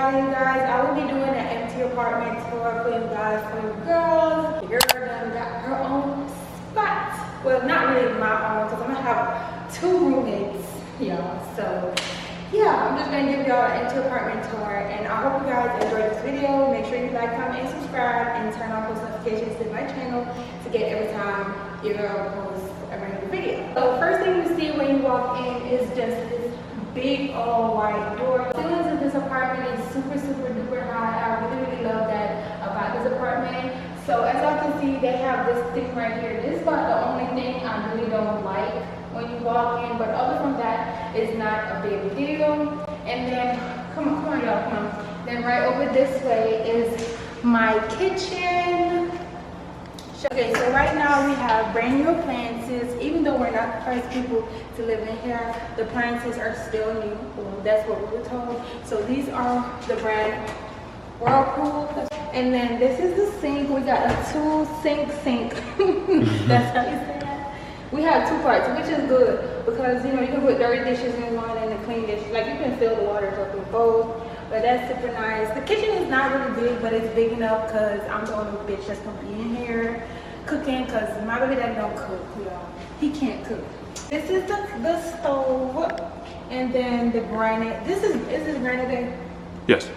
Patio, you guys. I will be doing an empty apartment tour for you guys, for you girls. Your girl done got her own spot. Well, not really my own, because I'm gonna have 2 roommates, y'all. So yeah, I'm just gonna give y'all an empty apartment tour, and I hope you guys enjoyed this video. Make sure you like, comment, and subscribe, and turn on post notifications to my channel to get every time your girl posts a brand new video. So first thing you see when you walk in is just this big old white door. The ceilings of this apartment is super duper high. I really love that about this apartment. So as y'all can see, they have this thing right here. This is about the only thing I really don't like when you walk in, but other from that, it's not a big deal. And then come on y'all, come on. Then right over this way is my kitchen. Okay, so right now we have brand new appliances. Even though we're not the first people to live in here, the appliances are still new. Well, that's what we were told. So these are the brand Whirlpool. And then this is the sink. We got a 2-sink sink. That's how you say that. We have 2 parts, which is good because you know you can put dirty dishes in one and the clean dishes. Like you can fill the water up in both. But that's super nice. The kitchen is not really big, but it's big enough because I'm the only bitch that's gonna be in here cooking because my baby daddy don't cook, y'all. He can't cook. This is the stove, and then the granite. Is this granite there? Yes.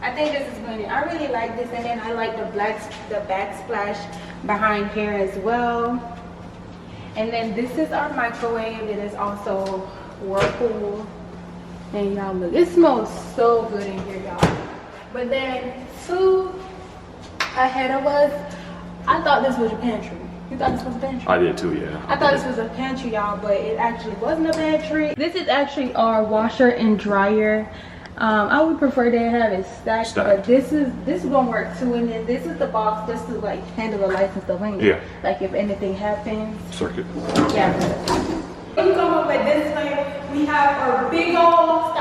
I think this is granite. I really like this, and then I like the backsplash behind here as well. And then this is our microwave. It is also Whirlpool. And y'all look, it smells so good in here, y'all. But then 2 ahead of us, I thought this was a pantry. You thought this was a pantry? I did too, yeah. I thought this was a pantry, y'all, but it actually wasn't a pantry. This is actually our washer and dryer. I would prefer to have it stacked, but this is gonna work too. And then this is the box just to like handle the lights and stuff. Yeah. Like if anything happens. Circuit. Yeah. When you come over this way, we have our big old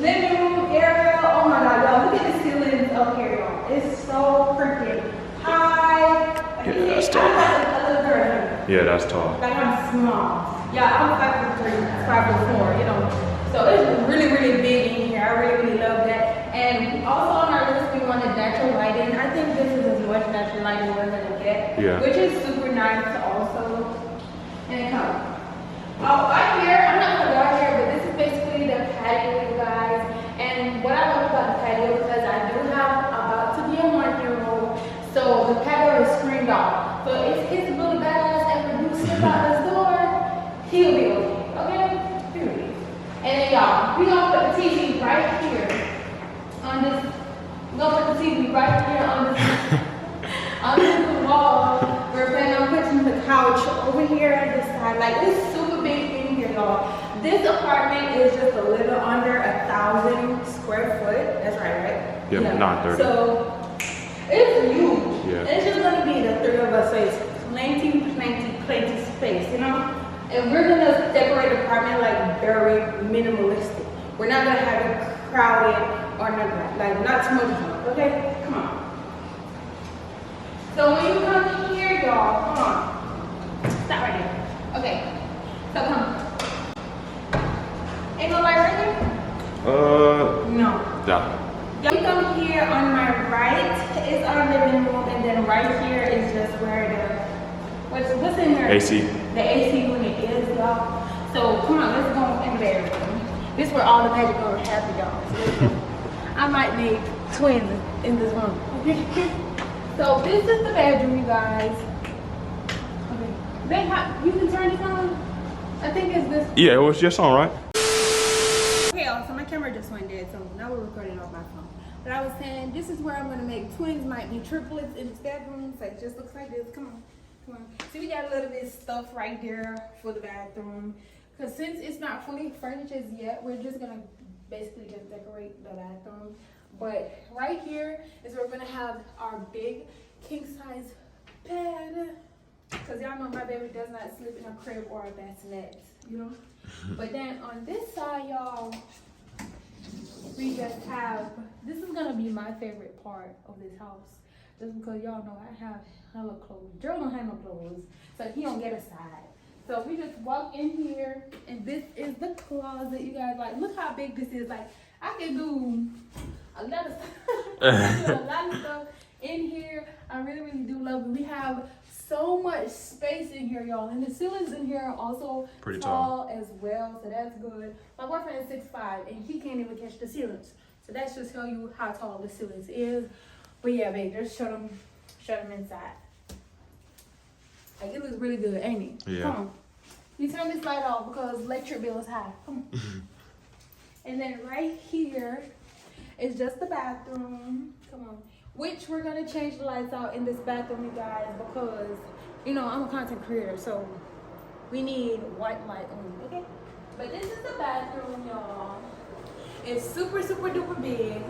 living room area. Oh my god, y'all, look at the ceilings up here, y'all. It's so freaking high. Yeah, that's tall. Yeah, that's tall. Like I'm small. Yeah, I'm 5'3", 5'4", you know. So it's really big in here. I really love that. And also on our list, we wanted natural lighting. I think this is as much natural lighting we're gonna get, which is super nice also. And come. Right here, I'm not gonna go out here, but this is basically the patio, you guys. And what I love about the patio, because I do have about to be a 1-year-old, so the patio is screened off. So if his little badass ever do slip out this door, he'll be okay, period. And then y'all, we gonna put the TV right here on this. We're gonna put the TV right here on this wall. We're planning on putting the couch over here on this side. Like it's super big in here, y'all. This apartment is just a little under 1,000 square foot. That's right? Yeah, 930. So it's huge. Yeah. It's just gonna be the 3 of us, so it's plenty space, you know? And we're gonna decorate the apartment like very minimalistic. We're not gonna have it crowded or nothing, like not too much fun, okay? Come on. So when you come here, y'all, come on. Stop right there. Okay. So come. Ain't no light right here? No. No. You come here on my right is our living room, and then right here is just where what's in there? AC. The AC unit is, y'all. So come on, let's go in the bedroom. This is where all the magic are happy, y'all. I might need twins in this room. So this is the bedroom, you guys. Okay. You can turn this on? I think it's this. Yeah, it was just on, right? Okay, y'all, so my camera just went dead, so now we're recording off my phone. But I was saying, this is where I'm gonna make twins, might be triplets in this bedroom. So it just looks like this. Come on. So we got a little bit of stuff right there for the bathroom. Because since it's not fully furnished as yet, we're just gonna basically just decorate the bathroom. But right here is where we're gonna have our big king size bed. Because y'all know my baby does not sleep in a crib or a bassinet, you know? But then on this side, y'all, we just have, this is gonna be my favorite part of this house. Just because y'all know I have hella clothes. Joe don't have no clothes, so he don't get a side. So we just walk in here, and this is the closet, you guys. Like, look how big this is. Like, I can do a lot of stuff in here. I really, really do love it. We have so much space in here, y'all. And the ceilings in here are also pretty tall as well, so that's good. My boyfriend is 6'5", and he can't even catch the ceilings. So that's just tell you how tall the ceilings is. But yeah, babe, just show them inside. Like, it looks really good, ain't it? Yeah. Come on. You turn this light off because electric bill is high. Come on. And then right here is just the bathroom. Come on. Which we're gonna change the lights out in this bathroom, you guys, because you know I'm a content creator, so we need white light only. Okay. But this is the bathroom, y'all. It's super, super duper big.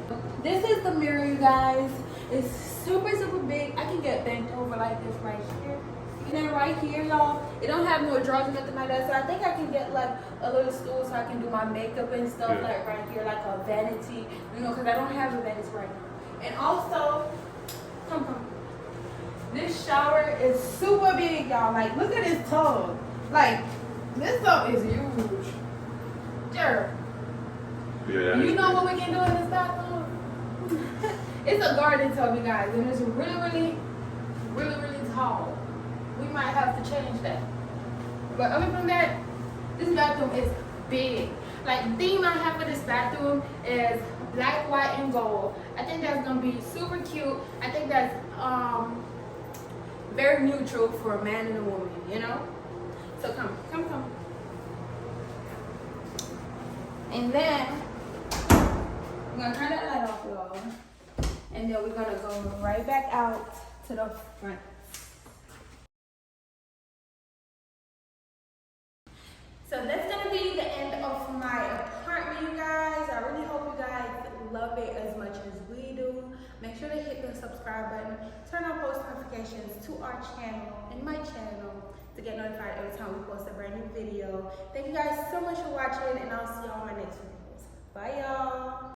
This is the mirror, you guys. It's super, super big. I can get bent over like this right here. And then right here, y'all, it don't have no drawers or nothing like that. So I think I can get like a little stool so I can do my makeup and stuff like right here, like a vanity, you know, because I don't have a vanity right now. And also, come. This shower is super big, y'all. Like, look at this tub. Like, this tub is huge. Sure. Yeah, You know what we can do in this bathroom? It's a garden tub, you guys, and it's really, really tall. We might have to change that. But other than that, this bathroom is big. Like, the theme I have for this bathroom is black, white, and gold. I think that's gonna be super cute. I think that's very neutral for a man and a woman, you know? So come. And then we're gonna turn that light off, y'all. And then we're gonna go right back out to the front. So that's gonna be the end of my apartment, you guys. I really hope you guys love it as much as we do. Make sure to hit the subscribe button, turn on post notifications to our channel and my channel to get notified every time we post a brand new video. Thank you guys so much for watching, and I'll see y'all in my next videos. Bye, y'all.